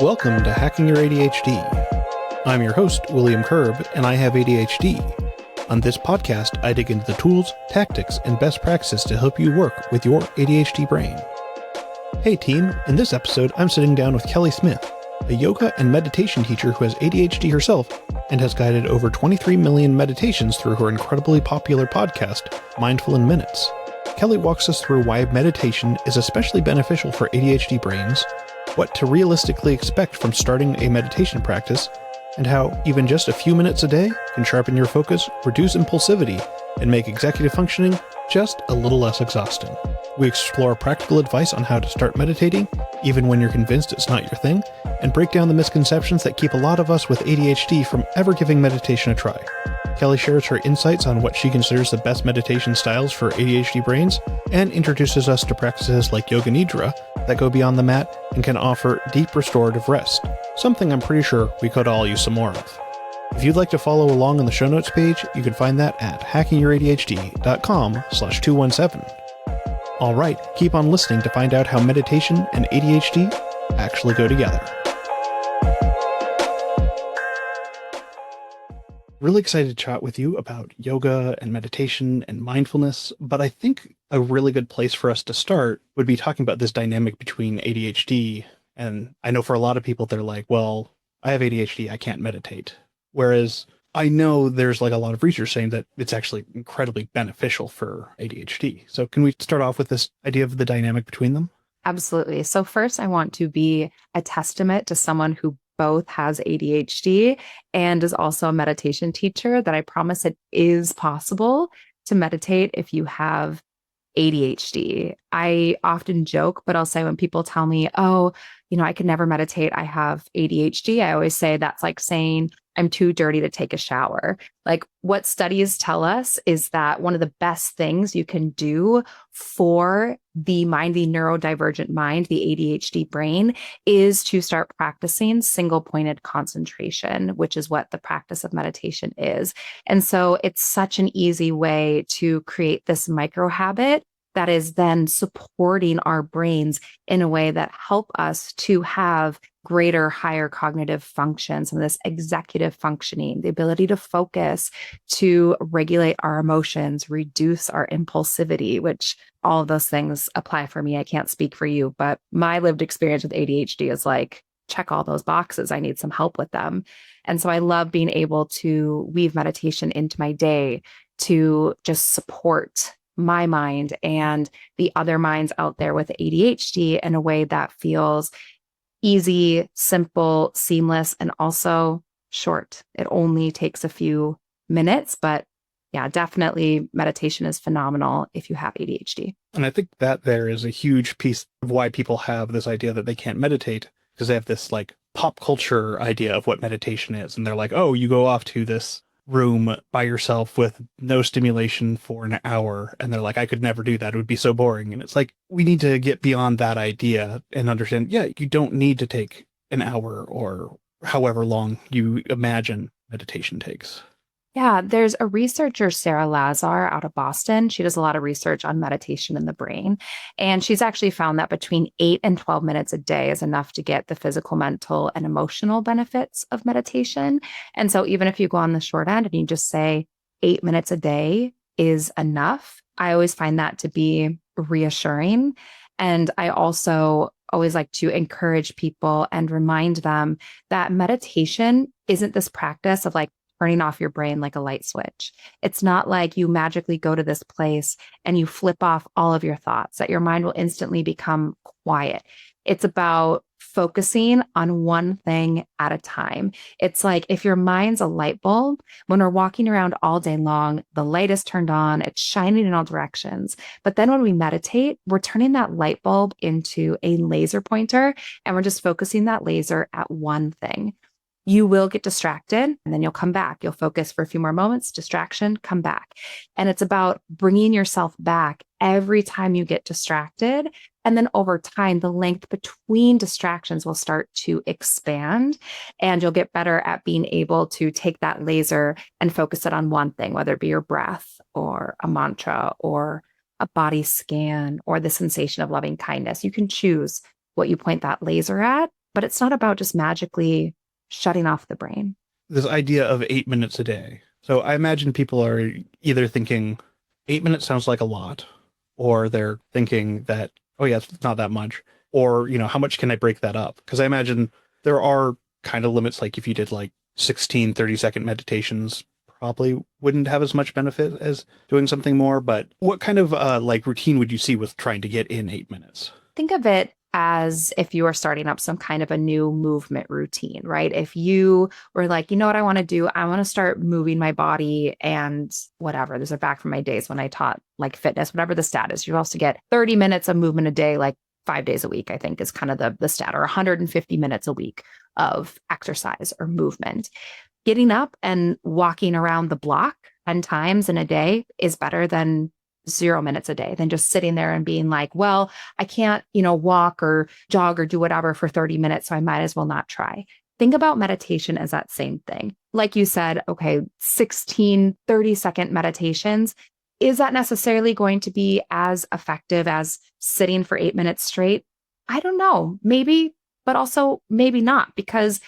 Welcome to Hacking Your ADHD. I'm your host, William Kerb, and I have ADHD. On this podcast, I dig into the tools, tactics, and best practices to help you work with your ADHD brain. Hey team, in this episode, I'm sitting down with Kelly Smith, a yoga and meditation teacher who has ADHD herself and has guided over 23 million meditations through her incredibly popular podcast, Mindful in Minutes. Kelly walks us through why meditation is especially beneficial for ADHD brains, what to realistically expect from starting a meditation practice, and how even just a few minutes a day can sharpen your focus, reduce impulsivity, and make executive functioning just a little less exhausting. We explore practical advice on how to start meditating, even when you're convinced it's not your thing, and break down the misconceptions that keep a lot of us with ADHD from ever giving meditation a try. Kelly shares her insights on what she considers the best meditation styles for ADHD brains, and introduces us to practices like yoga nidra that go beyond the mat and can offer deep restorative rest, something I'm pretty sure we could all use some more of. If you'd like to follow along on the show notes page, you can find that at hackingyyouradhd.com/217. All right, keep on listening to find out how meditation and ADHD actually go together. Really excited to chat with you about yoga and meditation and mindfulness, but I think a really good place for us to start would be talking about this dynamic between ADHD. And I know for a lot of people, they're like, well, I have ADHD, I can't meditate. Whereas I know there's like a lot of research saying that it's actually incredibly beneficial for ADHD. So can we start off with this idea of the dynamic between them? Absolutely. So first, I want to be a testament to someone who both has ADHD and is also a meditation teacher, that I promise it is possible to meditate if you have ADHD. I often joke, but I'll say when people tell me, oh, I could never meditate, I have ADHD, I always say that's like saying I'm too dirty to take a shower. Like, what studies tell us is that one of the best things you can do for the mind, the neurodivergent mind, the ADHD brain, is to start practicing single pointed concentration, which is what the practice of meditation is. And so it's such an easy way to create this micro habit that is then supporting our brains in a way that help us to have greater, higher cognitive functions and this executive functioning, the ability to focus, to regulate our emotions, reduce our impulsivity, which all of those things apply for me. I can't speak for you, but my lived experience with ADHD is like, check all those boxes. I need some help with them. And so I love being able to weave meditation into my day to just support my mind and the other minds out there with ADHD in a way that feels easy, simple, seamless, and also short. It only takes a few minutes, but yeah, definitely meditation is phenomenal if you have ADHD. And I think that there is a huge piece of why people have this idea that they can't meditate, because they have this like pop culture idea of what meditation is. And they're like, oh, you go off to this room by yourself with no stimulation for an hour. And they're like, I could never do that. It would be so boring. And it's like, we need to get beyond that idea and understand, yeah, you don't need to take an hour or however long you imagine meditation takes. Yeah, there's a researcher, Sarah Lazar, out of Boston. She does a lot of research on meditation in the brain. And she's actually found that between 8 and 12 minutes a day is enough to get the physical, mental, and emotional benefits of meditation. And so even if you go on the short end and you just say 8 minutes a day is enough, I always find that to be reassuring. And I also always like to encourage people and remind them that meditation isn't this practice of like turning off your brain like a light switch. It's not like you magically go to this place and you flip off all of your thoughts, that your mind will instantly become quiet. It's about focusing on one thing at a time. It's like if your mind's a light bulb, when we're walking around all day long, the light is turned on, it's shining in all directions. But then when we meditate, we're turning that light bulb into a laser pointer, and we're just focusing that laser at one thing. You will get distracted and then you'll come back. You'll focus for a few more moments, distraction, come back. And it's about bringing yourself back every time you get distracted. And then over time, the length between distractions will start to expand, and you'll get better at being able to take that laser and focus it on one thing, whether it be your breath or a mantra or a body scan or the sensation of loving kindness. You can choose what you point that laser at, but it's not about just magically shutting off the brain. This idea of 8 minutes a day. So I imagine people are either thinking 8 minutes sounds like a lot, or they're thinking that, oh yeah, it's not that much. Or, how much can I break that up? Because I imagine there are kind of limits, like if you did like 16 30-second meditations, probably wouldn't have as much benefit as doing something more. But what kind of like routine would you see with trying to get in 8 minutes? Think of it as if you are starting up some kind of a new movement routine, right? If you were like, you know what I want to do? I want to start moving my body and whatever. There's a back from my days when I taught like fitness, whatever the stat is. You're supposed to get 30 minutes of movement a day, like 5 days a week, I think is kind of the stat, or 150 minutes a week of exercise or movement. Getting up and walking around the block 10 times in a day is better than 0 minutes a day, than just sitting there and being like, well, I can't, walk or jog or do whatever for 30 minutes. So I might as well not try. Think about meditation as that same thing. Like you said, okay, 16, 30-second meditations. Is that necessarily going to be as effective as sitting for 8 minutes straight? I don't know. Maybe, but also maybe not, because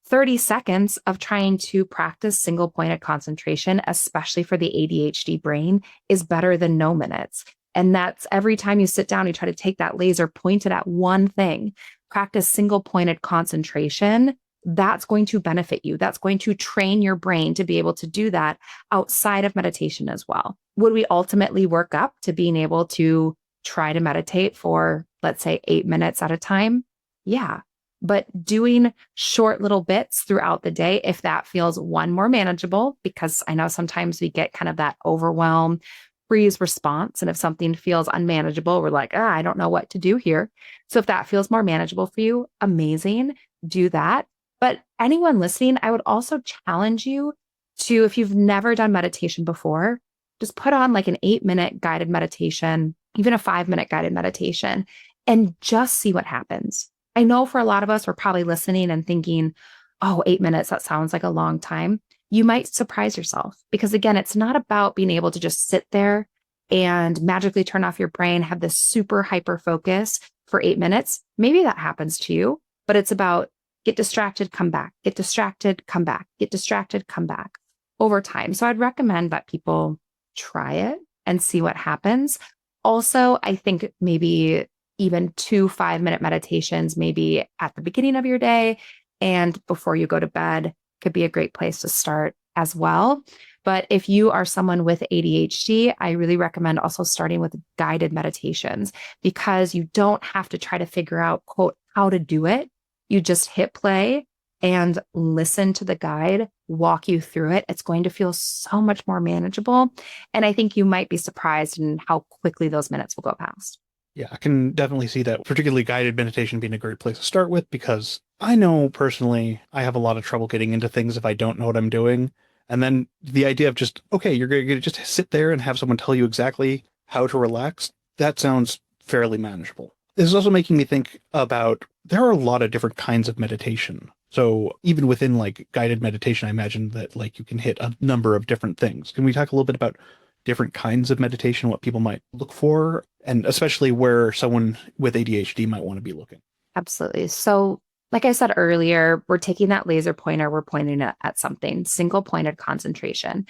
30 seconds of trying to practice single pointed concentration, especially for the ADHD brain, is better than no minutes. And that's every time you sit down, you try to take that laser, point it at one thing, practice single pointed concentration. That's going to benefit you. That's going to train your brain to be able to do that outside of meditation as well. Would we ultimately work up to being able to try to meditate for, let's say, 8 minutes at a time? Yeah. But doing short little bits throughout the day, if that feels more manageable, because I know sometimes we get kind of that overwhelm, freeze response. And if something feels unmanageable, we're like, I don't know what to do here. So if that feels more manageable for you, amazing, do that. But anyone listening, I would also challenge you to, if you've never done meditation before, just put on like an 8-minute guided meditation, even a 5-minute guided meditation, and just see what happens. I know for a lot of us, we're probably listening and thinking, oh, 8 minutes, that sounds like a long time. You might surprise yourself, because again, it's not about being able to just sit there and magically turn off your brain, have this super hyper focus for 8 minutes. Maybe that happens to you, but it's about get distracted, come back, get distracted, come back, get distracted, come back over time. So I'd recommend that people try it and see what happens. Also, I think maybe even 2 5-minute meditations, maybe at the beginning of your day and before you go to bed, could be a great place to start as well. But if you are someone with ADHD, I really recommend also starting with guided meditations, because you don't have to try to figure out, quote, how to do it. You just hit play and listen to the guide walk you through it. It's going to feel so much more manageable. And I think you might be surprised in how quickly those minutes will go past. Yeah, I can definitely see that, particularly guided meditation being a great place to start with, because I know personally I have a lot of trouble getting into things if I don't know what I'm doing. And then the idea of just, okay, you're going to just sit there and have someone tell you exactly how to relax, that sounds fairly manageable. This is also making me think about, there are a lot of different kinds of meditation. So even within like guided meditation, I imagine that like you can hit a number of different things. Can we talk a little bit about different kinds of meditation, what people might look for, and especially where someone with ADHD might want to be looking? Absolutely. So like I said earlier, we're taking that laser pointer, we're pointing it at something, single pointed concentration.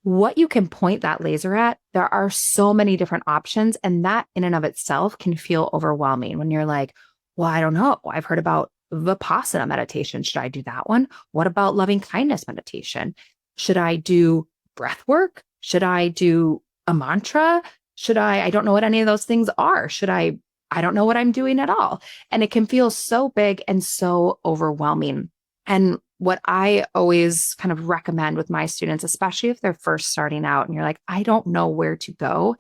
What you can point that laser at, there are so many different options. And that in and of itself can feel overwhelming when you're like, well, I don't know. I've heard about Vipassana meditation. Should I do that one? What about loving kindness meditation? Should I do breath work? Should I do a mantra? I don't know what any of those things are. I don't know what I'm doing at all. And it can feel so big and so overwhelming. And what I always kind of recommend with my students, especially if they're first starting out and you're like, I don't know where to go,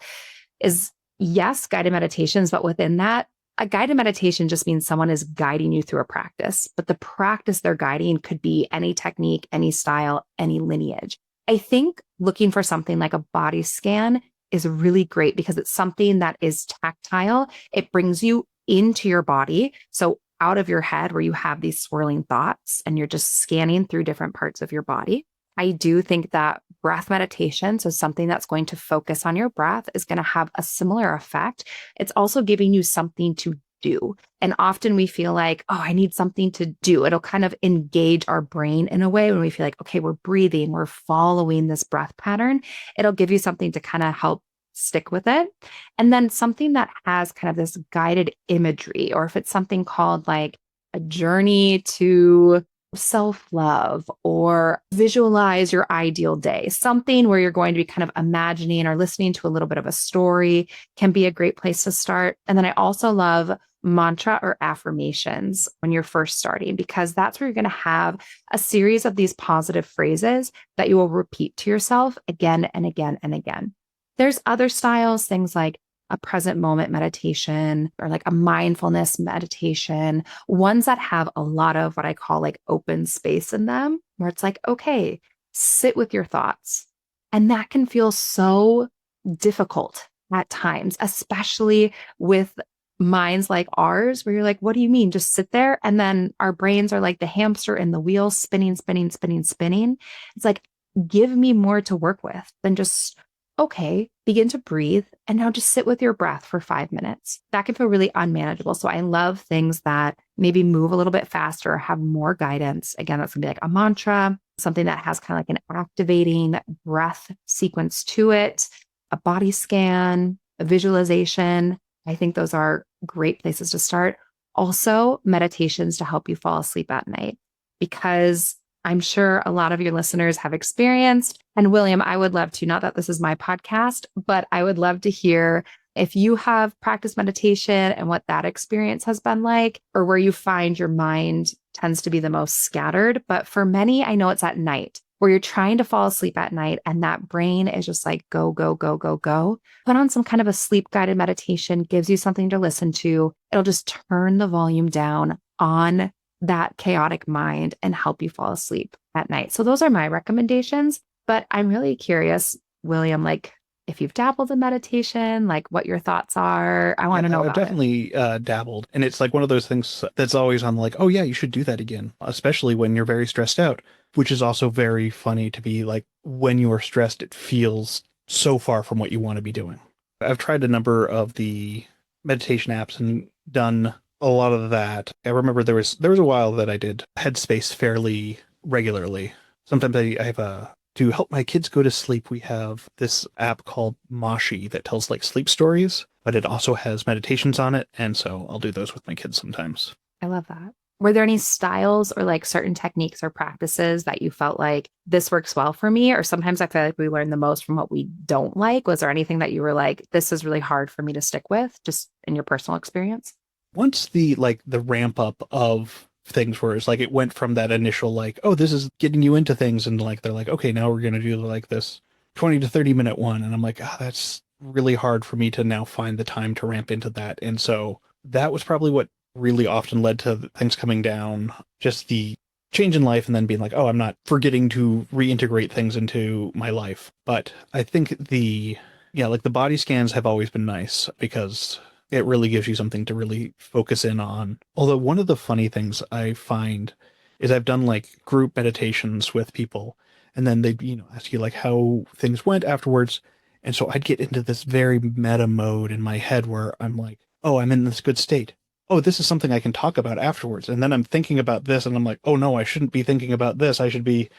is yes, guided meditations, but within that, a guided meditation just means someone is guiding you through a practice, but the practice they're guiding could be any technique, any style, any lineage. I think looking for something like a body scan is really great because it's something that is tactile. It brings you into your body. So out of your head where you have these swirling thoughts and you're just scanning through different parts of your body. I do think that breath meditation, so something that's going to focus on your breath, is going to have a similar effect. It's also giving you something to do. And often we feel like, oh, I need something to do. It'll kind of engage our brain in a way when we feel like, okay, we're breathing, we're following this breath pattern. It'll give you something to kind of help stick with it. And then something that has kind of this guided imagery, or if it's something called like a journey to self love or visualize your ideal day, something where you're going to be kind of imagining or listening to a little bit of a story can be a great place to start. And then I also love mantra or affirmations when you're first starting, because that's where you're going to have a series of these positive phrases that you will repeat to yourself again and again and again. There's other styles, things like a present moment meditation or like a mindfulness meditation, ones that have a lot of what I call like open space in them, where it's like, okay, sit with your thoughts. And that can feel so difficult at times, especially with minds like ours, where you're like, what do you mean? Just sit there. And then our brains are like the hamster in the wheel, spinning, spinning, spinning, spinning. It's like, give me more to work with than just, okay, begin to breathe and now just sit with your breath for 5 minutes. That can feel really unmanageable. So I love things that maybe move a little bit faster, have more guidance. Again, that's gonna be like a mantra, something that has kind of like an activating breath sequence to it, a body scan, a visualization. I think those are great places to start. Also, meditations to help you fall asleep at night, because I'm sure a lot of your listeners have experienced. And William, I would love to, not that this is my podcast, but I would love to hear if you have practiced meditation and what that experience has been like, or where you find your mind tends to be the most scattered. But for many, I know it's at night where you're trying to fall asleep at night and that brain is just like, go, go, go, go, go. Put on some kind of a sleep guided meditation, gives you something to listen to. It'll just turn the volume down on that chaotic mind and help you fall asleep at night. So those are my recommendations. But I'm really curious, William, like if you've dabbled in meditation, like what your thoughts are. I want to know I've about it. definitely dabbled, and it's like one of those things that's always on like, oh yeah, you should do that again, especially when you're very stressed out, which is also very funny to be like, when you are stressed, it feels so far from what you want to be doing. I've tried a number of the meditation apps and done a lot of that. I remember there was a while that I did Headspace fairly regularly. Sometimes I have a to help my kids go to sleep, we have this app called Moshi that tells like sleep stories, but it also has meditations on it. And so I'll do those with my kids sometimes. I love that. Were there any styles or like certain techniques or practices that you felt like this works well for me? Or sometimes I feel like we learn the most from what we don't like. Was there anything that you were like, this is really hard for me to stick with, just in your personal experience? Once the ramp up of things where it's like it went from that initial like, oh, this is getting you into things, and like they're like, okay, now we're gonna do like this 20 to 30 minute one, and I'm like, ah, that's really hard for me to now find the time to ramp into that. And so that was probably what really often led to things coming down, just the change in life, and then being like, oh, I'm not forgetting to reintegrate things into my life. But I think like the body scans have always been nice because it really gives you something to really focus in on. Although one of the funny things I find is I've done like group meditations with people, and then they'd, ask you like how things went afterwards. And so I'd get into this very meta mode in my head where I'm like, oh, I'm in this good state. Oh, this is something I can talk about afterwards. And then I'm thinking about this and I'm like, oh no, I shouldn't be thinking about this. I should be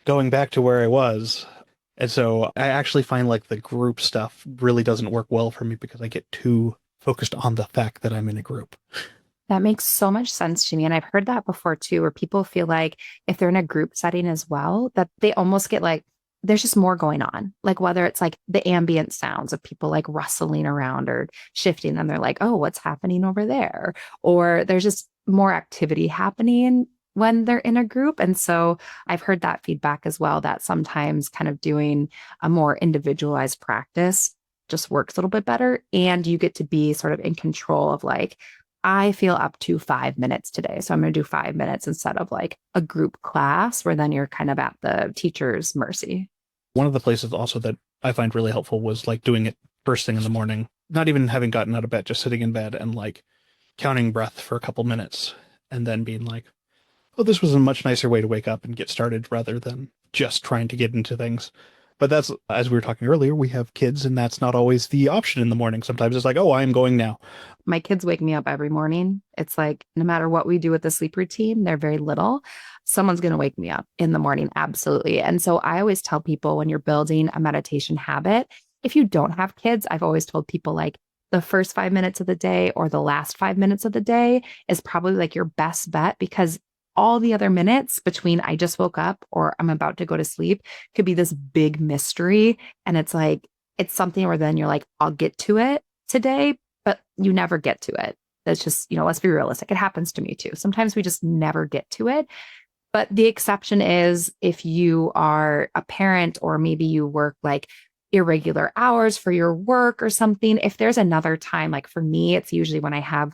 going back to where I was. And so I actually find like the group stuff really doesn't work well for me because I get too focused on the fact that I'm in a group. That makes so much sense to me. And I've heard that before too, where people feel like if they're in a group setting as well, that they almost get like, there's just more going on. Like whether it's like the ambient sounds of people like rustling around or shifting, and they're like, oh, what's happening over there? Or there's just more activity happening when they're in a group. And so I've heard that feedback as well, that sometimes kind of doing a more individualized practice just works a little bit better. And you get to be sort of in control of like, I feel up to 5 minutes today. So I'm going to do 5 minutes instead of like a group class where then you're kind of at the teacher's mercy. One of the places also that I find really helpful was like doing it first thing in the morning, not even having gotten out of bed, just sitting in bed and like counting breath for a couple minutes and then being like, oh, this was a much nicer way to wake up and get started rather than just trying to get into things. But that's, as we were talking earlier, we have kids and that's not always the option in the morning. Sometimes it's like, oh, I'm going now. My kids wake me up every morning. It's like no matter what we do with the sleep routine, they're very little. Someone's going to wake me up in the morning. Absolutely. And so I always tell people when you're building a meditation habit, if you don't have kids, I've always told people like the first 5 minutes of the day or the last 5 minutes of the day is probably like your best bet because all the other minutes between I just woke up or I'm about to go to sleep could be this big mystery. And it's like, it's something where then you're like, I'll get to it today, but you never get to it. That's just, let's be realistic. It happens to me too. Sometimes we just never get to it. But the exception is if you are a parent or maybe you work like irregular hours for your work or something. If there's another time, like for me, it's usually when I have,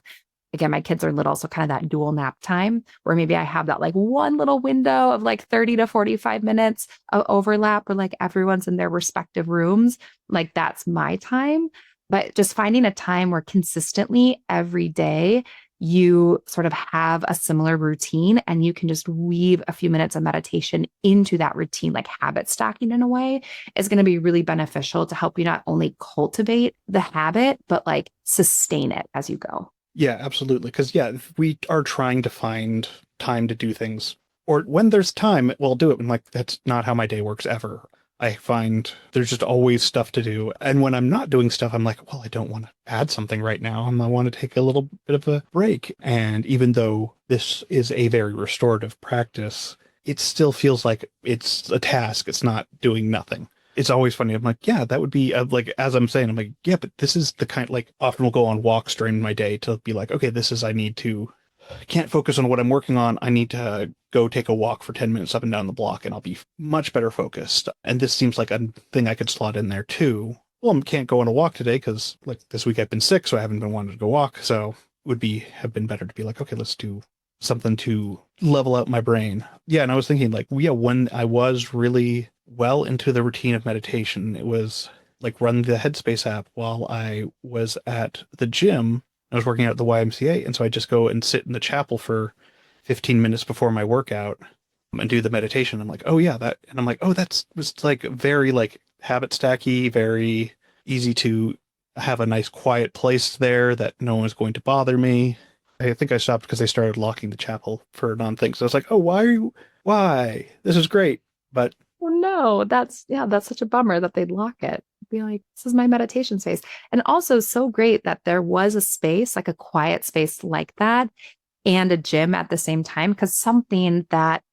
again, my kids are little, so kind of that dual nap time where maybe I have that like one little window of like 30 to 45 minutes of overlap where like everyone's in their respective rooms. Like that's my time. But just finding a time where consistently every day you sort of have a similar routine and you can just weave a few minutes of meditation into that routine, like habit stacking in a way, is going to be really beneficial to help you not only cultivate the habit, but like sustain it as you go. Yeah, absolutely. Because, yeah, if we are trying to find time to do things, or when there's time, we'll do it. And like, that's not how my day works ever. I find there's just always stuff to do. And when I'm not doing stuff, I'm like, well, I don't want to add something right now. I want to take a little bit of a break. And even though this is a very restorative practice, it still feels like it's a task. It's not doing nothing. It's always funny. I'm like, yeah, that would be like, as I'm saying, I'm like, yeah, but this is the kind, like, often we'll go on walks during my day to be like, okay, I can't focus on what I'm working on. I need to go take a walk for 10 minutes up and down the block and I'll be much better focused. And this seems like a thing I could slot in there too. Well, I can't go on a walk today because like this week I've been sick, so I haven't been wanting to go walk. So it would have been better to be like, okay, let's do something to level out my brain. Yeah. And I was thinking like, yeah, when I was really well into the routine of meditation, it was like run the Headspace app while I was at the gym. I was working out at the YMCA, and so I just go and sit in the chapel for 15 minutes before my workout and do the meditation. I'm like, oh yeah, that, and I'm like, oh, that was like very like habit stacky, very easy to have a nice quiet place there that no one's going to bother me. I think I stopped because they started locking the chapel for non-things. So I was like, oh, why? This is great. But Oh no, that's such a bummer that they'd lock it. Be like, this is my meditation space. And also so great that there was a space, like a quiet space like that, and a gym at the same time, because something that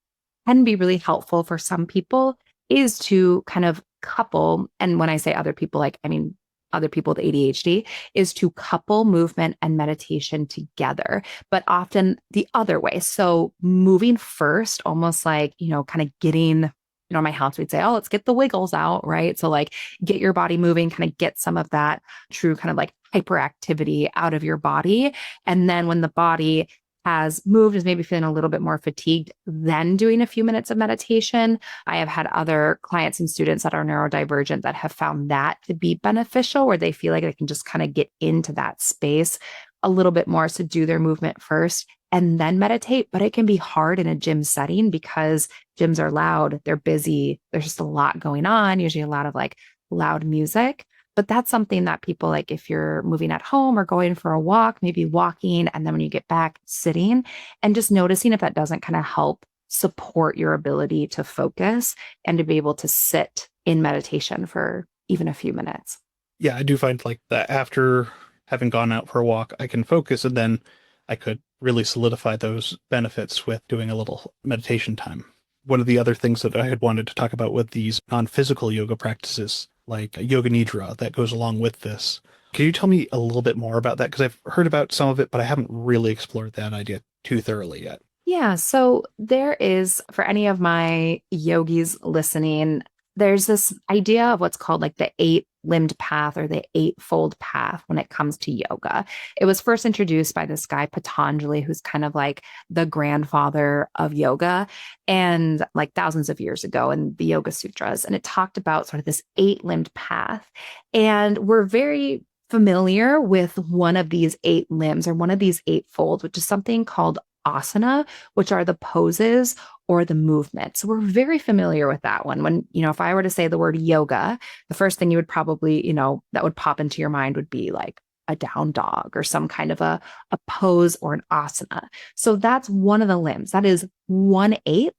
can be really helpful for some people is to kind of couple, and when I say other people, like I mean other people with ADHD, is to couple movement and meditation together, but often the other way. So moving first, almost like, kind of getting, in my house, we'd say, oh, let's get the wiggles out, right? So like get your body moving, kind of get some of that true kind of like hyperactivity out of your body. And then when the body has moved, is maybe feeling a little bit more fatigued, then doing a few minutes of meditation. I have had other clients and students that are neurodivergent that have found that to be beneficial, where they feel like they can just kind of get into that space a little bit more. So do their movement first and then meditate. But it can be hard in a gym setting because gyms are loud, they're busy, there's just a lot going on, usually a lot of like loud music. But that's something that people like if you're moving at home or going for a walk, maybe walking, and then when you get back, sitting and just noticing if that doesn't kind of help support your ability to focus and to be able to sit in meditation for even a few minutes. yeah, I do find like that after having gone out for a walk, I can focus and then I could really solidify those benefits with doing a little meditation time. One of the other things that I had wanted to talk about with these non-physical yoga practices, like yoga nidra, that goes along with this. Can you tell me a little bit more about that? Because I've heard about some of it, but I haven't really explored that idea too thoroughly yet. Yeah. So there is, for any of my yogis listening, there's this idea of what's called like the eight limbed path or the eightfold path when it comes to yoga. It was first introduced by this guy, Patanjali, who's kind of like the grandfather of yoga and like thousands of years ago in the Yoga Sutras. And it talked about sort of this eight limbed path. And we're very familiar with one of these eight limbs or one of these eightfold, which is something called asana, which are the poses or the movement. So we're very familiar with that one. When, if I were to say the word yoga, the first thing you would probably, that would pop into your mind would be like a down dog or some kind of a pose or an asana. So that's one of the limbs. That is 1/8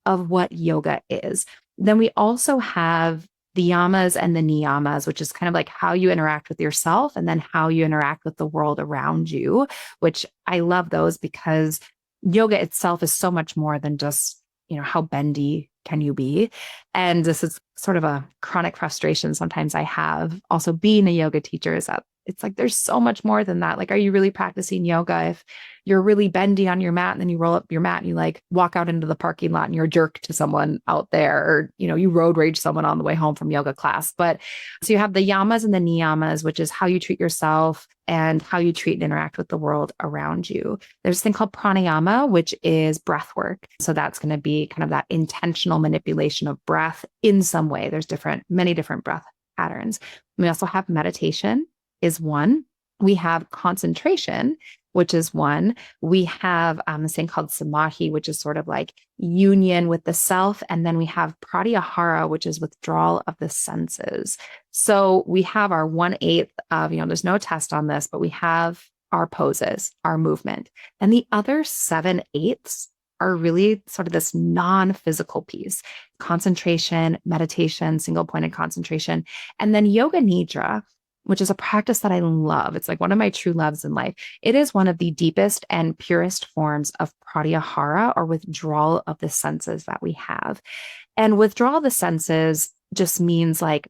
of what yoga is. Then we also have the yamas and the niyamas, which is kind of like how you interact with yourself and then how you interact with the world around you, which I love those because yoga itself is so much more than just, how bendy can you be? And this is sort of a chronic frustration sometimes I have also being a yoga teacher is that it's like there's so much more than that. Like, are you really practicing yoga if you're really bendy on your mat and then you roll up your mat and you like walk out into the parking lot and you're a jerk to someone out there, or, you road rage someone on the way home from yoga class. But so you have the yamas and the niyamas, which is how you treat yourself and how you treat and interact with the world around you. There's a thing called pranayama, which is breath work. So that's going to be kind of that intentional manipulation of breath in some way. There's many different breath patterns. We also have meditation is one. We have concentration, which is one. We have this thing called samadhi, which is sort of like union with the self. And then we have pratyahara, which is withdrawal of the senses. So we have our 1/8 of, there's no test on this, but we have our poses, our movement. And the other 7/8 are really sort of this non-physical piece, concentration, meditation, single pointed concentration, and then yoga nidra, which is a practice that I love. It's like one of my true loves in life. It is one of the deepest and purest forms of pratyahara, or withdrawal of the senses that we have. And withdrawal of the senses just means like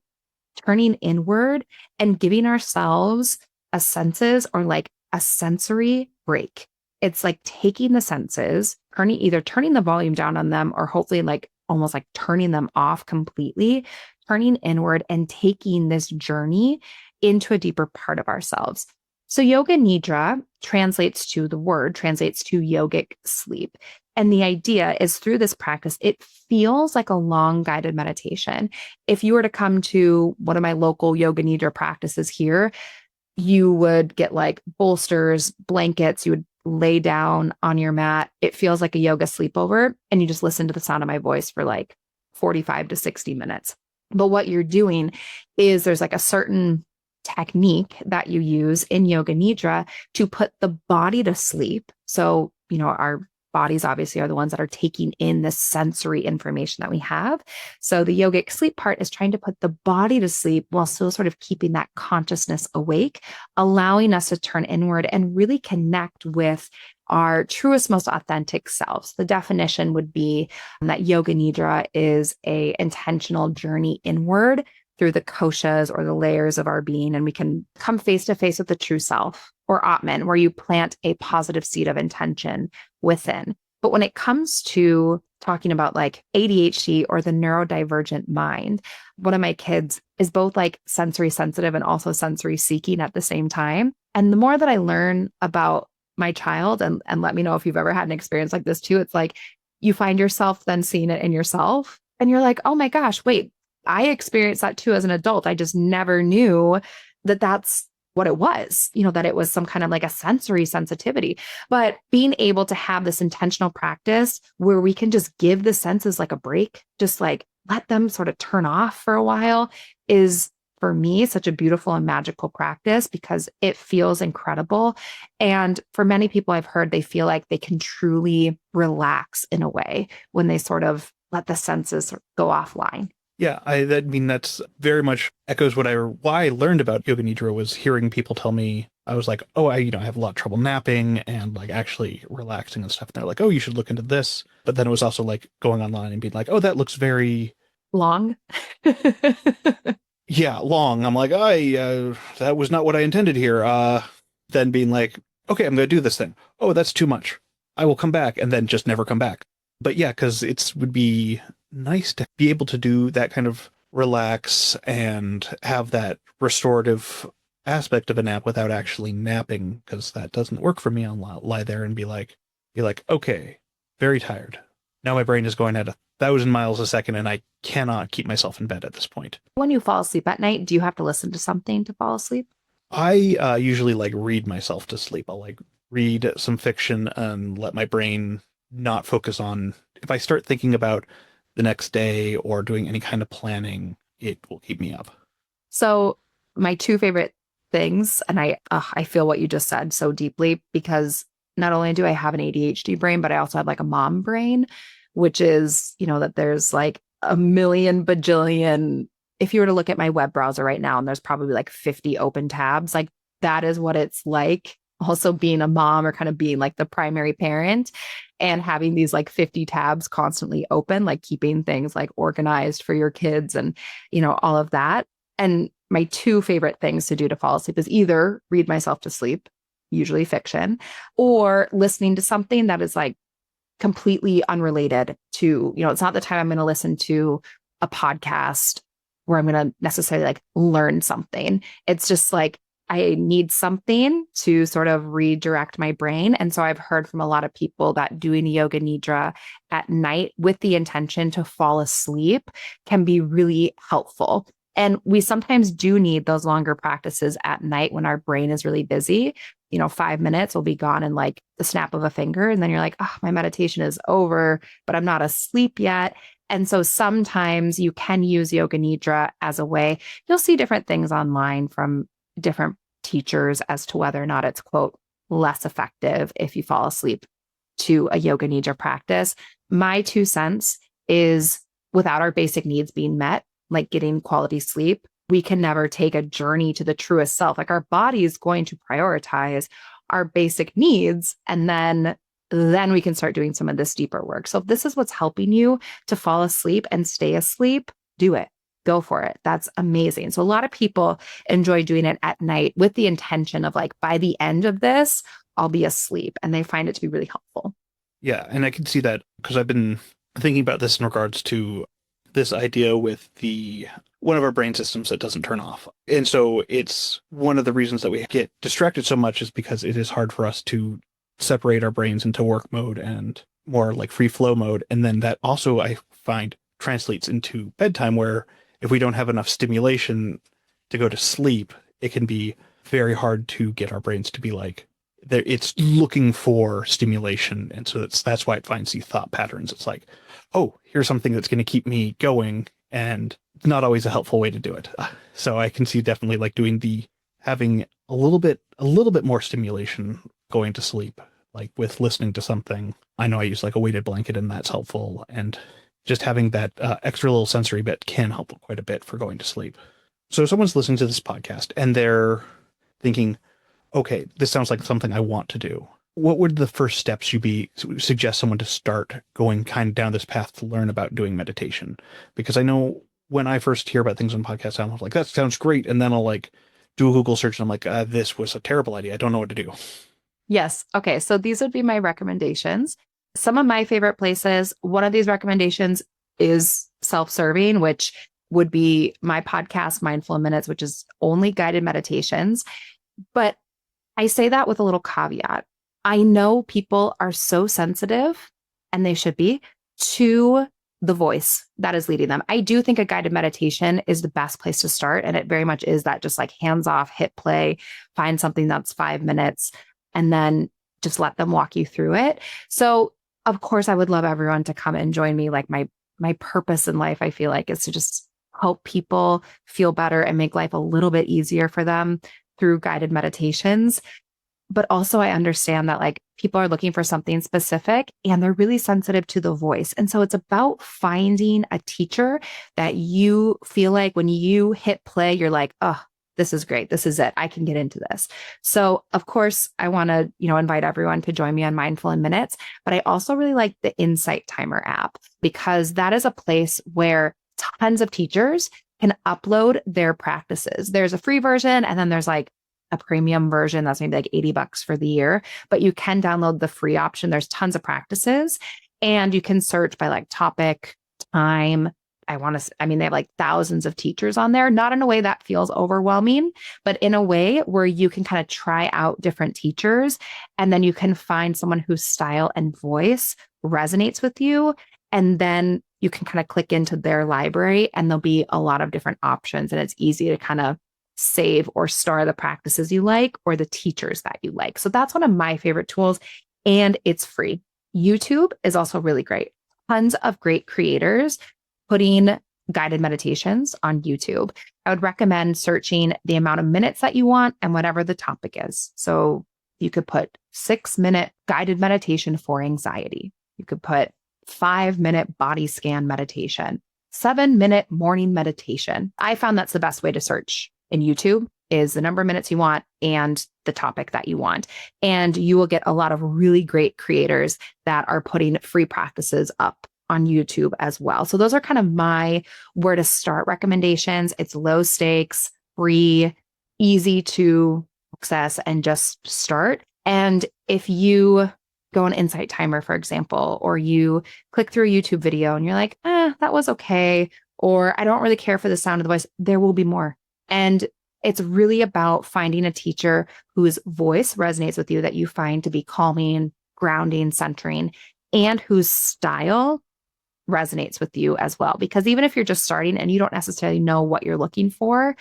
turning inward and giving ourselves a senses or like a sensory break. It's like taking the senses, either turning the volume down on them or hopefully like almost like turning them off completely, turning inward and taking this journey into a deeper part of ourselves. So yoga nidra translates to yogic sleep. And the idea is through this practice, it feels like a long guided meditation. If you were to come to one of my local yoga nidra practices here, you would get like bolsters, blankets, you would lay down on your mat. It feels like a yoga sleepover, and you just listen to the sound of my voice for like 45 to 60 minutes. But what you're doing is there's like a certain technique that you use in yoga nidra to put the body to sleep. So, our bodies obviously are the ones that are taking in the sensory information that we have. So the yogic sleep part is trying to put the body to sleep while still sort of keeping that consciousness awake, allowing us to turn inward and really connect with our truest, most authentic selves. The definition would be that yoga nidra is a intentional journey inward through the koshas or the layers of our being, and we can come face to face with the true self, or Atman, where you plant a positive seed of intention within. But when it comes to talking about like ADHD or the neurodivergent mind, one of my kids is both like sensory sensitive and also sensory seeking at the same time. And the more that I learn about my child, and let me know if you've ever had an experience like this too, it's like you find yourself then seeing it in yourself and you're like, oh my gosh, wait, I experienced that too as an adult. I just never knew that that's what it was, that it was some kind of like a sensory sensitivity. But being able to have this intentional practice where we can just give the senses like a break, just like let them sort of turn off for a while, is for me such a beautiful and magical practice because it feels incredible. And for many people I've heard, they feel like they can truly relax in a way when they sort of let the senses go offline. Yeah, I mean, that's very much echoes why I learned about yoga nidra was hearing people tell me. I was like, oh, I have a lot of trouble napping and like actually relaxing and stuff. And they're like, oh, you should look into this. But then it was also like going online and being like, oh, that looks very long. Yeah, long. I'm like, that was not what I intended here. Then being like, okay, I'm going to do this thing. Oh, that's too much. I will come back, and then just never come back. But yeah, because would be nice to be able to do that kind of relax and have that restorative aspect of a nap without actually napping, because that doesn't work for me. I'll lie there and be like, okay, very tired. Now my brain is going at 1,000 miles a second, and I cannot keep myself in bed at this point. When you fall asleep at night, do you have to listen to something to fall asleep? I usually like read myself to sleep. I'll like read some fiction and let my brain not focus on if I start thinking about the next day or doing any kind of planning, it will keep me up. So my two favorite things, and I feel what you just said so deeply, because not only do I have an ADHD brain, but I also have like a mom brain, which is, that there's like a million bajillion. If you were to look at my web browser right now, and there's probably like 50 open tabs, like that is what it's like. Also being a mom, or kind of being like the primary parent and having these like 50 tabs constantly open, like keeping things like organized for your kids and, all of that. And my two favorite things to do to fall asleep is either read myself to sleep, usually fiction, or listening to something that is like completely unrelated to, it's not the time I'm going to listen to a podcast where I'm going to necessarily like learn something. It's just like I need something to sort of redirect my brain. And so I've heard from a lot of people that doing yoga nidra at night with the intention to fall asleep can be really helpful. And we sometimes do need those longer practices at night when our brain is really busy. 5 minutes will be gone in like the snap of a finger. And then you're like, oh, my meditation is over, but I'm not asleep yet. And so sometimes you can use yoga nidra as a way. You'll see different things online from different teachers as to whether or not it's, quote, less effective if you fall asleep to a yoga nidra practice. My 2 cents is, without our basic needs being met, like getting quality sleep, we can never take a journey to the truest self. Like our body is going to prioritize our basic needs, and then we can start doing some of this deeper work. So if this is what's helping you to fall asleep and stay asleep, do it. Go for it. That's amazing. So a lot of people enjoy doing it at night with the intention of like, by the end of this, I'll be asleep. And they find it to be really helpful. Yeah. And I can see that because I've been thinking about this in regards to this idea with one of our brain systems that doesn't turn off. And so it's one of the reasons that we get distracted so much is because it is hard for us to separate our brains into work mode and more like free flow mode. And then that also, I find, translates into bedtime, where if we don't have enough stimulation to go to sleep, it can be very hard to get our brains to be like, it's looking for stimulation. And so that's why it finds these thought patterns. It's like, oh, here's something that's going to keep me going, and not always a helpful way to do it. So I can see definitely like having a little bit more stimulation going to sleep, like with listening to something. I know I use like a weighted blanket, and that's helpful. And just having that extra little sensory bit can help quite a bit for going to sleep. So someone's listening to this podcast and they're thinking, okay, this sounds like something I want to do. What would the first steps suggest someone to start going kind of down this path to learn about doing meditation? Because I know when I first hear about things on podcasts, I'm like, that sounds great. And then I'll like do a Google search and I'm like, this was a terrible idea. I don't know what to do. Yes. Okay. So these would be my recommendations. Some of my favorite places, one of these recommendations is self-serving, which would be my podcast, Mindful in Minutes, which is only guided meditations. But I say that with a little caveat. I know people are so sensitive, and they should be, to the voice that is leading them. I do think a guided meditation is the best place to start. And it very much is that, just like hands off, hit play, find something that's 5 minutes, and then just let them walk you through it. So of course, I would love everyone to come and join me. Like my purpose in life, I feel like, is to just help people feel better and make life a little bit easier for them through guided meditations. But also I understand that like people are looking for something specific and they're really sensitive to the voice. And so it's about finding a teacher that you feel like when you hit play, you're like, oh, this is great. This is it. I can get into this. So of course I want to, invite everyone to join me on Mindful in Minutes, but I also really like the Insight Timer app, because that is a place where tons of teachers can upload their practices. There's a free version, and then there's like a premium version that's maybe like $80 for the year, but you can download the free option. There's tons of practices, and you can search by like topic, time. They have like thousands of teachers on there, not in a way that feels overwhelming, but in a way where you can kind of try out different teachers, and then you can find someone whose style and voice resonates with you. And then you can kind of click into their library, and there'll be a lot of different options, and it's easy to kind of save or star the practices you like or the teachers that you like. So that's one of my favorite tools, and it's free. YouTube is also really great. tons of great creators putting guided meditations on YouTube. I would recommend searching the amount of minutes that you want and whatever the topic is. So you could put 6-minute guided meditation for anxiety. You could put 5-minute body scan meditation, 7-minute morning meditation. I found that's the best way to search in YouTube is the number of minutes you want and the topic that you want. And you will get a lot of really great creators that are putting free practices up on YouTube as well. So those are kind of my where to start recommendations. It's low stakes, free, easy to access, and just start. And if you go on Insight Timer, for example, or you click through a YouTube video and you're like, that was okay, or I don't really care for the sound of the voice, there will be more. And it's really about finding a teacher whose voice resonates with you, that you find to be calming, grounding, centering, and whose style resonates with you as well. Because even if you're just starting and you don't necessarily know what you're looking for,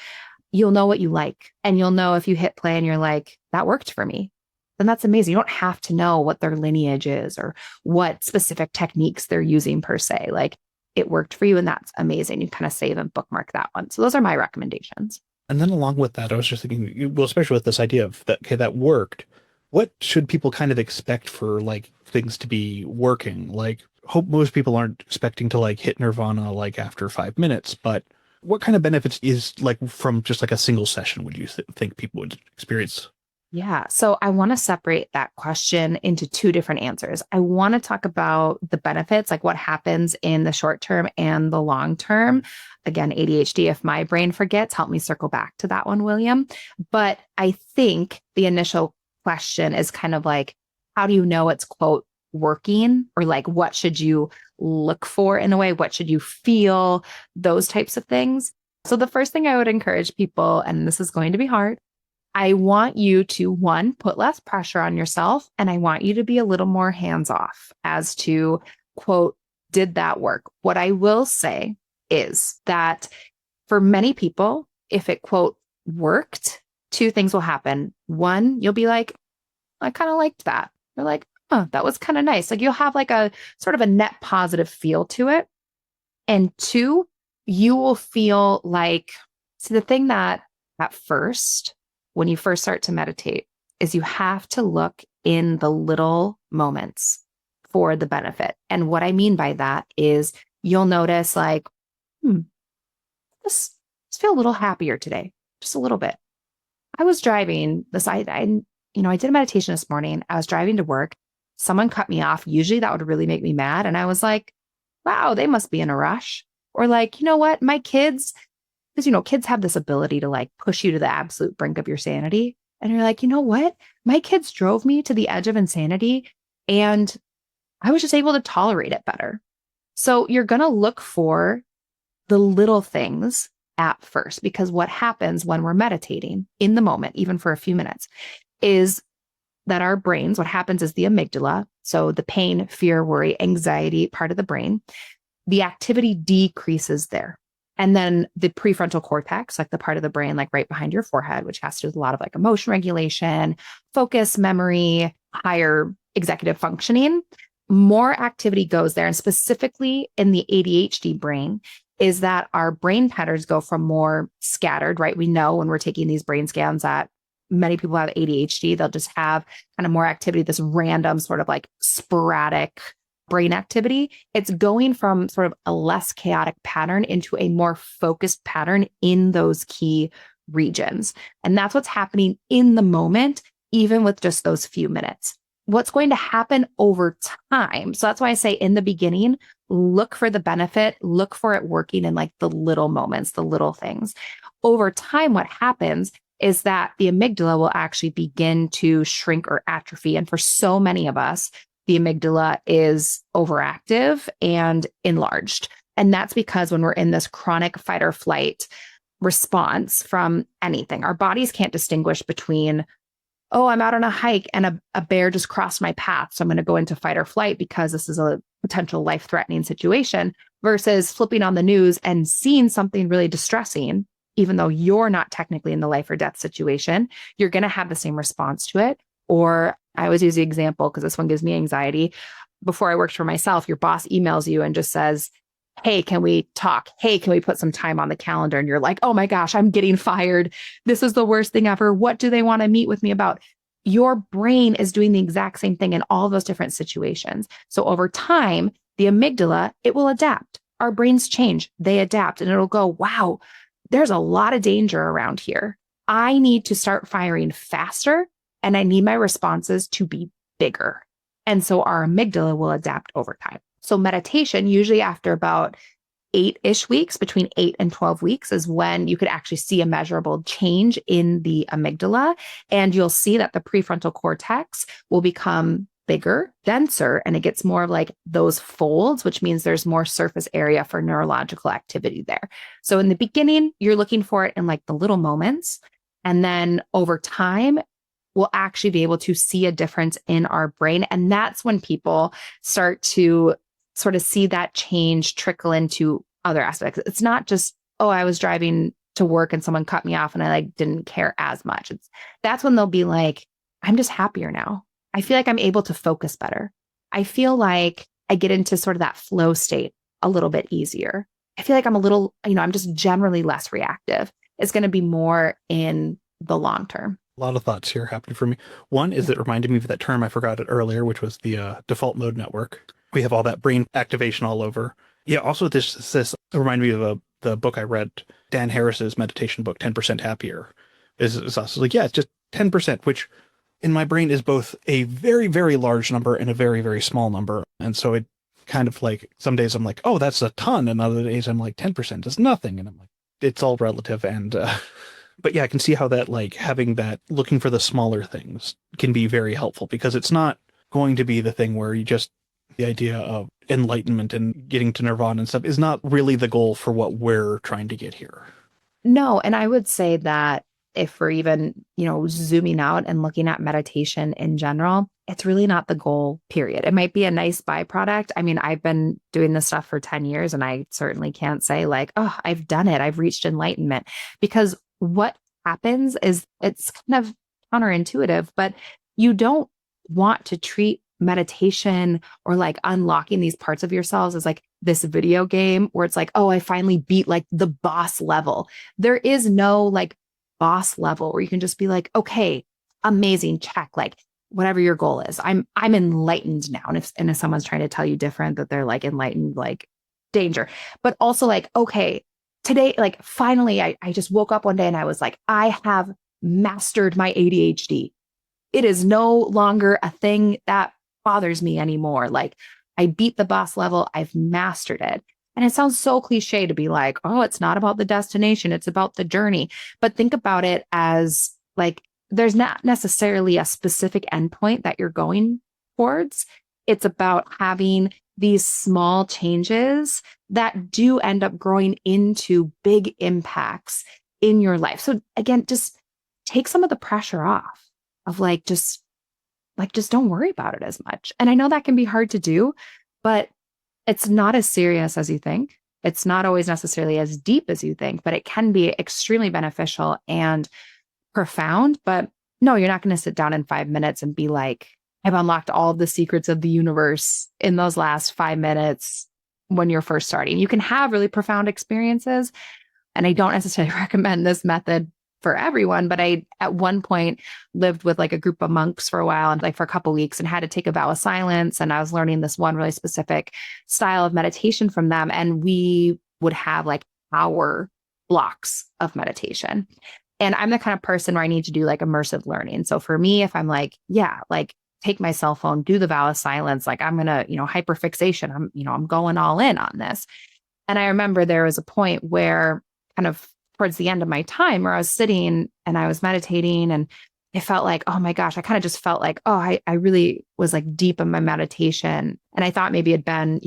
you'll know what you like. And you'll know if you hit play and you're like, that worked for me, then that's amazing. You don't have to know what their lineage is or what specific techniques they're using per se. Like, it worked for you and that's amazing. You kind of save and bookmark that one. So those are my recommendations. And then along with that, I was just thinking, well, especially with this idea of that, okay, that worked. What should people kind of expect for like things to be working? Like, hope most people aren't expecting to like hit nirvana like after 5 minutes, but what kind of benefits is like from just like a single session would you think people would experience? Yeah. So I want to separate that question into two different answers. I want to talk about the benefits, like what happens in the short term and the long term. Again, ADHD, if my brain forgets, help me circle back to that one, William. But I think the initial question is kind of like, how do you know it's, quote, working? Or like, what should you look for in a way? What should you feel? Those types of things. So the first thing I would encourage people, and this is going to be hard, I want you to, one, put less pressure on yourself. And I want you to be a little more hands off as to, quote, did that work? What I will say is that for many people, if it, quote, worked, two things will happen. One, you'll be like, I kind of liked that. You're like, oh, that was kind of nice. Like, you'll have like a sort of a net positive feel to it. And two, you will feel like, see, the thing that at first, when you first start to meditate, is you have to look in the little moments for the benefit. And what I mean by that is you'll notice like, just feel a little happier today, just a little bit. I was driving this, I did a meditation this morning. I was driving to work. Someone cut me off. Usually that would really make me mad. And I was like, wow, they must be in a rush. Or like, you know what, my kids, because, kids have this ability to like push you to the absolute brink of your sanity. And you're like, you know what? My kids drove me to the edge of insanity and I was just able to tolerate it better. So you're going to look for the little things at first, because what happens when we're meditating in the moment, even for a few minutes, is that our brains, what happens is the amygdala, so the pain, fear, worry, anxiety part of the brain, the activity decreases there. And then the prefrontal cortex, like the part of the brain, like right behind your forehead, which has to do with a lot of like emotion regulation, focus, memory, higher executive functioning, more activity goes there. And specifically in the ADHD brain is that our brain patterns go from more scattered, right? We know when we're taking these brain scans that many people have ADHD, they'll just have kind of more activity, this random sort of like sporadic brain activity. It's going from sort of a less chaotic pattern into a more focused pattern in those key regions. And that's what's happening in the moment, even with just those few minutes. What's going to happen over time? So that's why I say in the beginning, look for the benefit, look for it working in like the little moments, the little things. Over time, what happens is that the amygdala will actually begin to shrink or atrophy. And for so many of us, the amygdala is overactive and enlarged. And that's because when we're in this chronic fight or flight response from anything, our bodies can't distinguish between, oh, I'm out on a hike and a bear just crossed my path, so I'm going to go into fight or flight because this is a potential life-threatening situation, versus flipping on the news and seeing something really distressing. Even though you're not technically in the life or death situation, you're going to have the same response to it. Or I always use the example because this one gives me anxiety. before I worked for myself, your boss emails you and just says, hey, can we talk? Hey, can we put some time on the calendar? And you're like, oh my gosh, I'm getting fired. This is the worst thing ever. What do they want to meet with me about? Your brain is doing the exact same thing in all those different situations. So over time, the amygdala, it will adapt. Our brains change, they adapt, and it'll go, wow, there's a lot of danger around here. I need to start firing faster, and I need my responses to be bigger. And so our amygdala will adapt over time. So meditation, usually after about 8-ish weeks, between 8 and 12 weeks, is when you could actually see a measurable change in the amygdala. And you'll see that the prefrontal cortex will become bigger, denser, and it gets more of like those folds, which means there's more surface area for neurological activity there. So in the beginning, you're looking for it in like the little moments. And then over time, we'll actually be able to see a difference in our brain. And that's when people start to sort of see that change trickle into other aspects. It's not just, oh, I was driving to work and someone cut me off and I like didn't care as much. That's when they'll be like, I'm just happier now. I feel like I'm able to focus better. I feel like I get into sort of that flow state a little bit easier. I feel like I'm a little, I'm just generally less reactive. It's going to be more in the long term. A lot of thoughts here happening for me. One is it reminded me of that term, I forgot it earlier, which was the default mode network. We have all that brain activation all over. Yeah, also this reminded me of the book I read, Dan Harris's meditation book, 10% Happier. Is also like, yeah, it's just 10%, which in my brain is both a very, very large number and a very, very small number. And so it kind of like, some days I'm like, oh, that's a ton. And other days I'm like, 10% is nothing. And I'm like, it's all relative. And, but yeah, I can see how that, like, having that, looking for the smaller things can be very helpful, because it's not going to be the thing where you just, the idea of enlightenment and getting to nirvana and stuff is not really the goal for what we're trying to get here. No. And I would say that if we're even, zooming out and looking at meditation in general, it's really not the goal, period. It might be a nice byproduct. I mean, I've been doing this stuff for 10 years and I certainly can't say like, oh, I've done it. I've reached enlightenment, because what happens is it's kind of counterintuitive, but you don't want to treat meditation or like unlocking these parts of yourselves as like this video game where it's like, oh, I finally beat like the boss level. There is no like boss level where you can just be like, okay, amazing, check, like whatever your goal is. I'm enlightened now. And if someone's trying to tell you different, that they're like enlightened, like danger. But also like, okay, today, like finally, I just woke up one day and I was like, I have mastered my ADHD. It is no longer a thing that bothers me anymore. Like I beat the boss level. I've mastered it. And it sounds so cliche to be like, oh, it's not about the destination. It's about the journey. But think about it as like, there's not necessarily a specific endpoint that you're going towards. It's about having these small changes that do end up growing into big impacts in your life. So again, just take some of the pressure off of just don't worry about it as much. And I know that can be hard to do, but it's not as serious as you think. It's not always necessarily as deep as you think, but it can be extremely beneficial and profound. But no, you're not going to sit down in 5 minutes and be like, I've unlocked all of the secrets of the universe in those last 5 minutes when you're first starting. You can have really profound experiences. And I don't necessarily recommend this method for everyone, but I, at one point, lived with like a group of monks for a while and like for a couple of weeks and had to take a vow of silence. And I was learning this one really specific style of meditation from them. And we would have like hour blocks of meditation. And I'm the kind of person where I need to do like immersive learning. So for me, if I'm like, yeah, like take my cell phone, do the vow of silence, like I'm going to, hyperfixation, I'm going all in on this. And I remember there was a point where kind of towards the end of my time where I was sitting and I was meditating and it felt like, oh my gosh, I kind of just felt like, oh, I really was like deep in my meditation. And I thought maybe it'd been,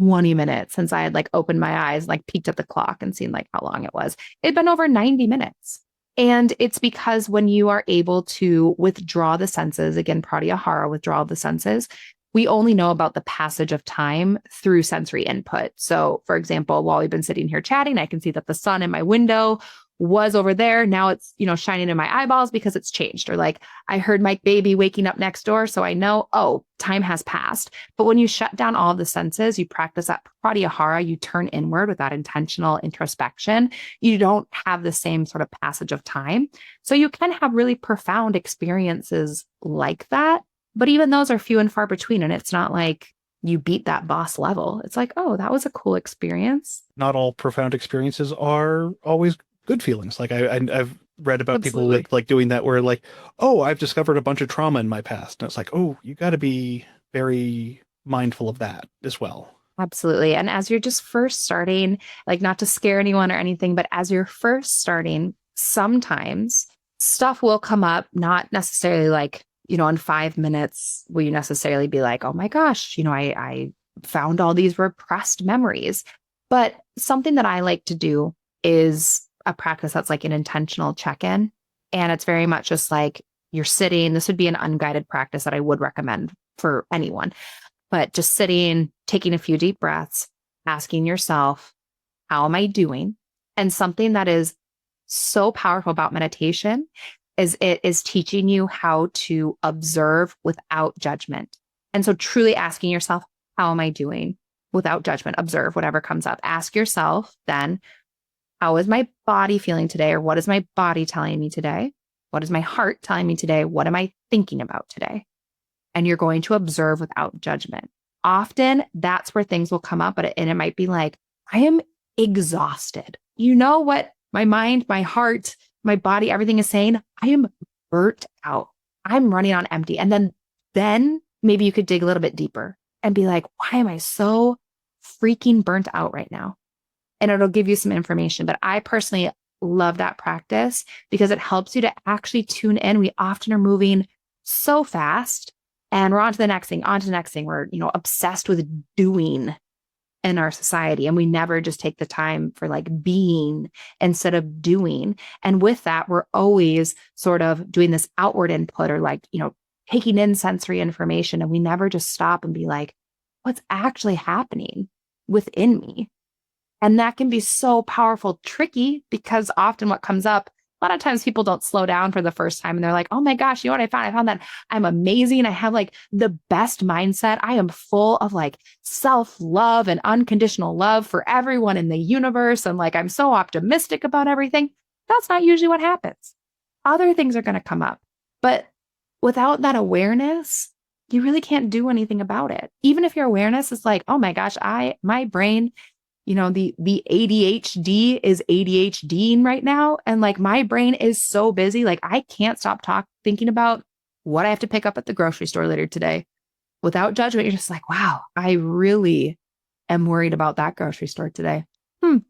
20 minutes since I had like opened my eyes, like peeked at the clock and seen like how long it was. It'd been over 90 minutes. And it's because when you are able to withdraw the senses, again, pratyahara, withdraw the senses, we only know about the passage of time through sensory input. So for example, while we've been sitting here chatting, I can see that the sun in my window was over there. Now it's, shining in my eyeballs because it's changed. Or like I heard my baby waking up next door. So I know, oh, time has passed. But when you shut down all of the senses, you practice that pratyahara, you turn inward with that intentional introspection. You don't have the same sort of passage of time. So you can have really profound experiences like that. But even those are few and far between. And it's not like you beat that boss level. It's like, oh, that was a cool experience. Not all profound experiences are always good feelings. Like I've read about people Absolutely. with like doing that where like, oh, I've discovered a bunch of trauma in my past. And it's like, oh, you got to be very mindful of that as well. Absolutely. And as you're just first starting, like not to scare anyone or anything, but as you're first starting, sometimes stuff will come up, not necessarily like, in 5 minutes, will you necessarily be like, oh my gosh, I found all these repressed memories. But something that I like to do is a practice that's like an intentional check in. And it's very much just like you're sitting. This would be an unguided practice that I would recommend for anyone, but just sitting, taking a few deep breaths, asking yourself, how am I doing? And something that is so powerful about meditation is it is teaching you how to observe without judgment. And so truly asking yourself, how am I doing without judgment? Observe whatever comes up. Ask yourself then, how is my body feeling today? Or what is my body telling me today? What is my heart telling me today? What am I thinking about today? And you're going to observe without judgment. Often that's where things will come up, and it might be like, I am exhausted. You know what my mind, my heart, my body, everything is saying? I am burnt out. I'm running on empty. And then maybe you could dig a little bit deeper and be like, why am I so freaking burnt out right now? And it'll give you some information. But I personally love that practice because it helps you to actually tune in. We often are moving so fast and we're on to the next thing, on to the next thing. We're, obsessed with doing in our society. And we never just take the time for like being instead of doing. And with that, we're always sort of doing this outward input or like, taking in sensory information. And we never just stop and be like, what's actually happening within me? And that can be so powerful, tricky, because often what comes up, a lot of times people don't slow down for the first time and they're like, oh my gosh, you know what I found? I found that I'm amazing. I have like the best mindset. I am full of like self-love and unconditional love for everyone in the universe. And like, I'm so optimistic about everything. That's not usually what happens. Other things are going to come up. But without that awareness, you really can't do anything about it. Even if your awareness is like, oh my gosh, my brain, the ADHD is ADHDing right now. And like my brain is so busy. Like I can't stop thinking about what I have to pick up at the grocery store later today. Without judgment, you're just like, wow, I really am worried about that grocery store today.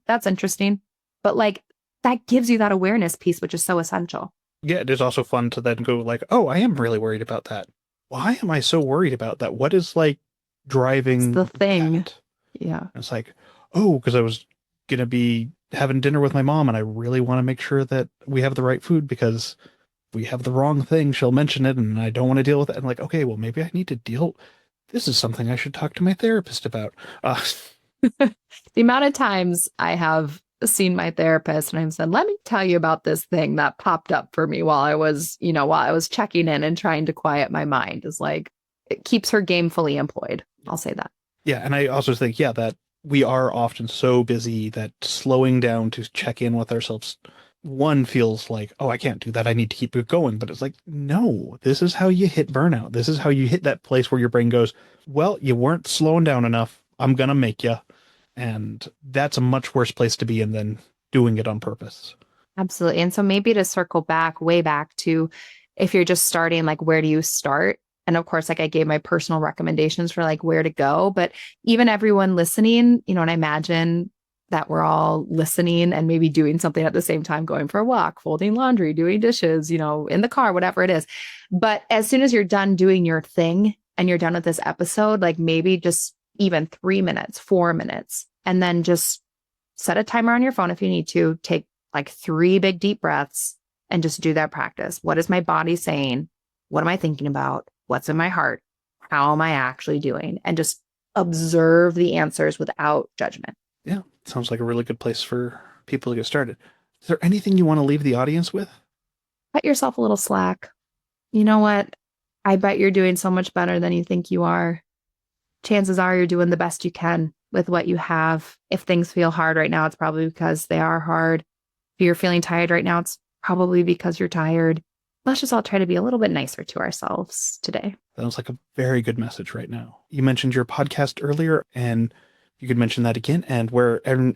That's interesting. But like that gives you that awareness piece, which is so essential. Yeah, it is also fun to then go like, oh, I am really worried about that. Why am I so worried about that? What is like It's driving the thing. that? Yeah. And it's like, oh, because I was gonna be having dinner with my mom and I really want to make sure that we have the right food because if we have the wrong thing, she'll mention it and I don't want to deal with it. And like, okay, well, maybe I need to deal. This is something I should talk to my therapist about. The amount of times I have seen my therapist and I've said, let me tell you about this thing that popped up for me while I was checking in and trying to quiet my mind is like, it keeps her gamefully employed. I'll say that. Yeah, and I also think, yeah, that we are often so busy that slowing down to check in with ourselves, one feels like, oh, I can't do that. I need to keep it going. But it's like, no, this is how you hit burnout. This is how you hit that place where your brain goes, well, you weren't slowing down enough. I'm gonna make you. And that's a much worse place to be in than doing it on purpose. Absolutely. And so maybe to circle back, way back to if you're just starting, like, where do you start? And of course, like I gave my personal recommendations for like where to go, but even everyone listening, and I imagine that we're all listening and maybe doing something at the same time, going for a walk, folding laundry, doing dishes, in the car, whatever it is. But as soon as you're done doing your thing and you're done with this episode, like maybe just even 3 minutes, 4 minutes, and then just set a timer on your phone if you need to, take like 3 big deep breaths and just do that practice. What is my body saying? What am I thinking about? What's in my heart? How am I actually doing? And just observe the answers without judgment. Yeah, sounds like a really good place for people to get started. Is there anything you want to leave the audience with? Cut yourself a little slack. You know what? I bet you're doing so much better than you think you are. Chances are you're doing the best you can with what you have. If things feel hard right now, it's probably because they are hard. If you're feeling tired right now, it's probably because you're tired. Let's just all try to be a little bit nicer to ourselves today. Sounds like a very good message right now. You mentioned your podcast earlier, and you could mention that again, and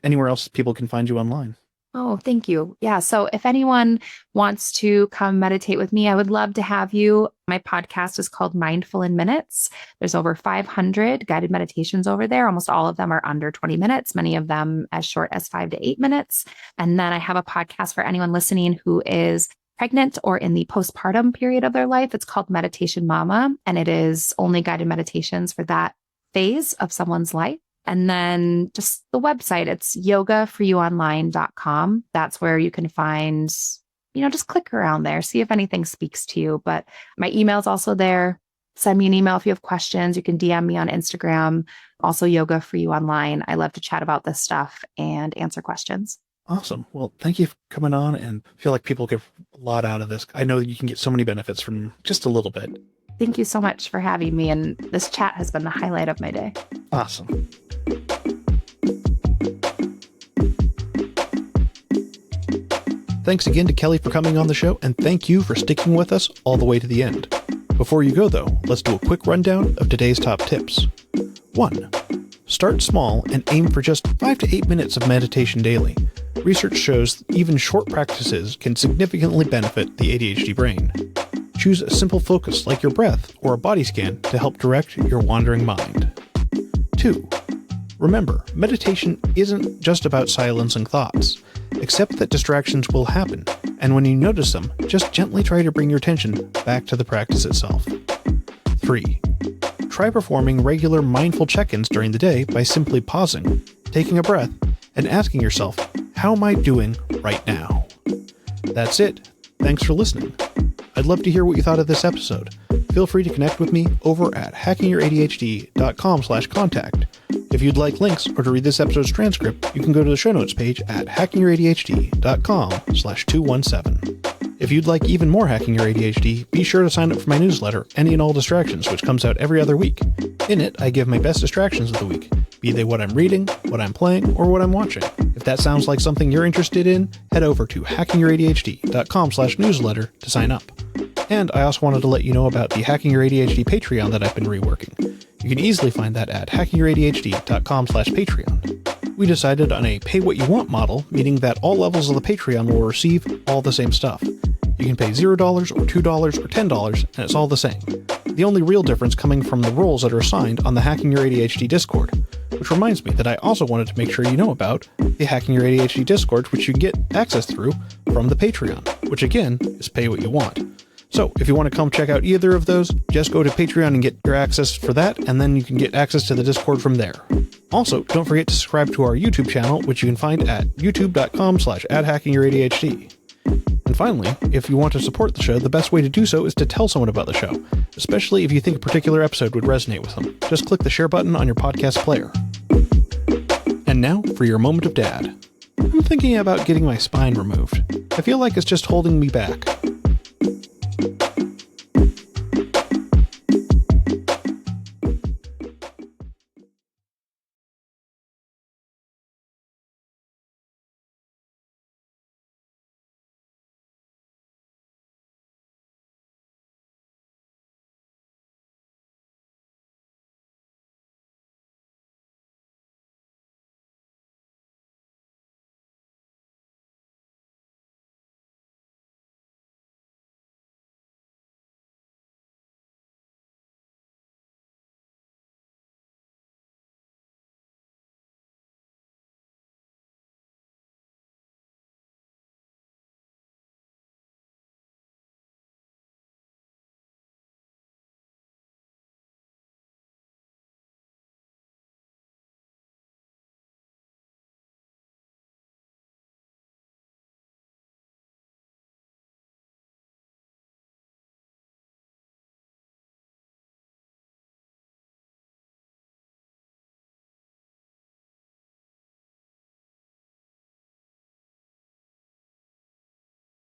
anywhere else people can find you online. Oh, thank you. Yeah. So if anyone wants to come meditate with me, I would love to have you. My podcast is called Mindful in Minutes. There's over 500 guided meditations over there. Almost all of them are under 20 minutes, many of them as short as 5 to 8 minutes. And then I have a podcast for anyone listening who is pregnant or in the postpartum period of their life. It's called Meditation Mama, and it is only guided meditations for that phase of someone's life. And then just the website, it's yogaforyouonline.com. That's where you can find, just click around there, see if anything speaks to you. But my email is also there. Send me an email if you have questions. You can DM me on Instagram, also Yoga for You Online. I love to chat about this stuff and answer questions. Awesome. Well, thank you for coming on, and I feel like people get a lot out of this. I know you can get so many benefits from just a little bit. Thank you so much for having me. And this chat has been the highlight of my day. Awesome. Thanks again to Kelly for coming on the show, and thank you for sticking with us all the way to the end. Before you go, though, let's do a quick rundown of today's top tips. 1. Start small and aim for just 5 to 8 minutes of meditation daily. Research shows even short practices can significantly benefit the ADHD brain. Choose a simple focus like your breath or a body scan to help direct your wandering mind. 2. Remember, meditation isn't just about silencing thoughts. Accept that distractions will happen, and when you notice them, just gently try to bring your attention back to the practice itself. 3. Try performing regular mindful check-ins during the day by simply pausing, taking a breath, and asking yourself, how am I doing right now? That's it. Thanks for listening. I'd love to hear what you thought of this episode. Feel free to connect with me over at hackingYourADHD.com/contact. If you'd like links or to read this episode's transcript, you can go to the show notes page at hackingYourADHD.com/217. If you'd like even more Hacking Your ADHD, be sure to sign up for my newsletter, Any and All Distractions, which comes out every other week. In it, I give my best distractions of the week, be they what I'm reading, what I'm playing, or what I'm watching. If that sounds like something you're interested in, head over to hackingYourADHD.com/newsletter to sign up. And I also wanted to let you know about the Hacking Your ADHD Patreon that I've been reworking. You can easily find that at hackingYourADHD.com/Patreon. We decided on a pay what you want model, meaning that all levels of the Patreon will receive all the same stuff. You can pay $0 or $2 or $10, and it's all the same. The only real difference coming from the roles that are assigned on the Hacking Your ADHD Discord. Which reminds me that I also wanted to make sure you know about the Hacking Your ADHD Discord, which you get access through from the Patreon, which again is pay what you want. So if you want to come check out either of those, just go to Patreon and get your access for that, and then you can get access to the Discord from there. Also, don't forget to subscribe to our YouTube channel, which you can find at youtube.com/@hackingYourADHD. And finally, if you want to support the show, the best way to do so is to tell someone about the show, especially if you think a particular episode would resonate with them. Just click the share button on your podcast player. And now for your moment of dad. I'm thinking about getting my spine removed. I feel like it's just holding me back.